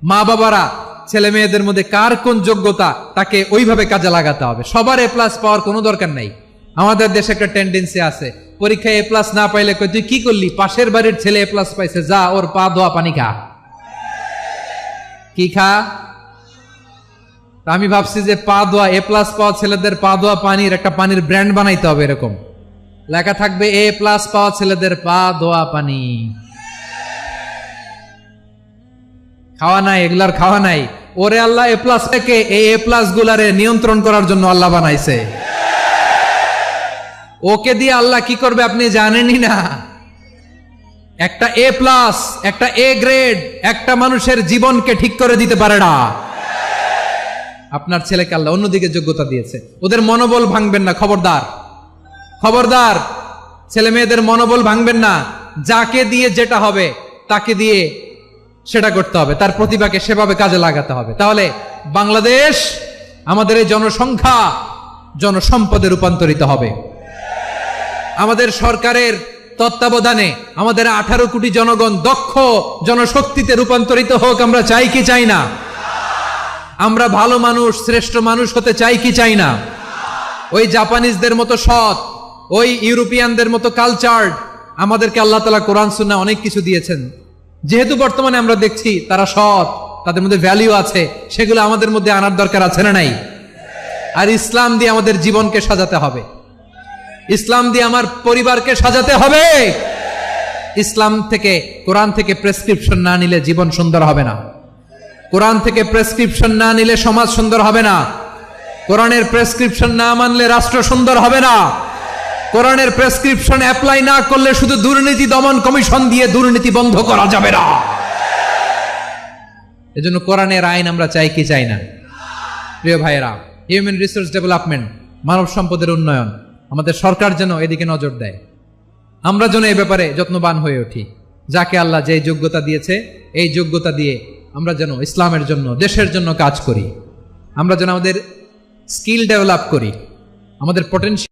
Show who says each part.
Speaker 1: মা বাবারা ছেলে মেয়েদের মধ্যে কার কোন যোগ্যতা তাকে ওইভাবে কাজে লাগাতে হবে। সবার এ প্লাস পাওয়ার কোনো দরকার নাই। আমাদের দেশে একটা টেন্ডেন্সি আছে, পরীক্ষায় এ প্লাস না পাইলে কই তুই কি করলি, পাশের বাড়ির ছেলে এ প্লাস পাইছে, যা ওর পা ধোয়া পানি খা। কি খা? আমি ভাবছি যে পা ধোয়া, এ প্লাস পাওয়া ছেলেদের পা ধোয়া পানির একটা পানির ব্র্যান্ড বানাইতে হবে, এরকম লেখা থাকবে এ প্লাস পাওয়া ছেলেদের পা ধোয়া পানি। খাওয়া নাই, এগুলার খাওয়া নাই। ওরে আল্লাহ এ প্লাস থেকে এই এ প্লাস গুলারে নিয়ন্ত্রণ করার জন্য আল্লাহ বানাইছে। ওকে দিয়ে আল্লাহ কি করবে আপনি জানেনই না। একটা এ প্লাস, একটা এ গ্রেড একটা মানুষের জীবনকে ঠিক করে দিতে পারে না। আপনার ছেলেকে আল্লাহ অন্যদিকে যোগ্যতা দিয়েছে, ওদের মনোবল ভাঙবেন না, খবরদার খবরদার। ছেলে মেয়েদের মনোবল ভাঙবেন না। যাকে দিয়ে যেটা হবে তাকে দিয়ে সেটা করতে হবে, তার প্রতিভাকে সেভাবে কাজে লাগাতে হবে। তাহলে বাংলাদেশ আমাদের এই জনসংখ্যা জনসম্পদে রূপান্তরিত হবে। আমাদের সরকারের তত্ত্বাবধানে আমাদের 18 কোটি জনগণ দক্ষ জনশক্তিতে রূপান্তরিত হোক, আমরা চাই কি চাই না? আমরা ভালো মানুষ, শ্রেষ্ঠ মানুষ হতে চাই কি চাই না? ওই জাপানিজদের মতো সৎ, ওই ইউরোপিয়ানদের মতো কালচার্ড। আমাদেরকে আল্লাহ তাআলা কোরআন সুন্নাহ অনেক কিছু দিয়েছেন, যেহেতু বর্তমানে আমরা দেখছি তারা সৎ, তাদের মধ্যে ভ্যালিউ আছে, সেগুলো আমাদের মধ্যে আনার দরকার আছে না নাই? আর ইসলাম দিয়ে আমাদের জীবনকে সাজাতে হবে, ইসলাম দিয়ে আমার পরিবারকে সাজাতে হবে। ইসলাম থেকে, কোরআন থেকে প্রেসক্রিপশন না নিলে জীবন সুন্দর হবে না। কোরআন থেকে প্রেসক্রিপশন না নিলে সমাজ সুন্দর হবে না। কোরআনের প্রেসক্রিপশন না মানলে রাষ্ট্র সুন্দর হবে না। কোরআনের প্রেসক্রিপশন অ্যাপ্লাই না করলে শুধু দুর্নীতি দমন কমিশন দিয়ে দুর্নীতি বন্ধ করা যাবে না। এজন্য কোরআনের আইন আমরা চাই কি চাই না? প্রিয় ভাইয়েরা, হিউম্যান রিসোর্স ডেভেলপমেন্ট, মানব সম্পদের উন্নয়ন, আমাদের সরকার যেন এদিকে নজর দেয়। আমরা যেন এই ব্যাপারে যত্নবান হয়ে উঠি। যাকে আল্লাহ যে যোগ্যতা দিয়েছে, এই যোগ্যতা দিয়ে আমরা যেন ইসলামের জন্য, দেশের জন্য কাজ করি। আমরা যেন আমাদের স্কিল ডেভেলপ করি, আমাদের পটেনশিয়াল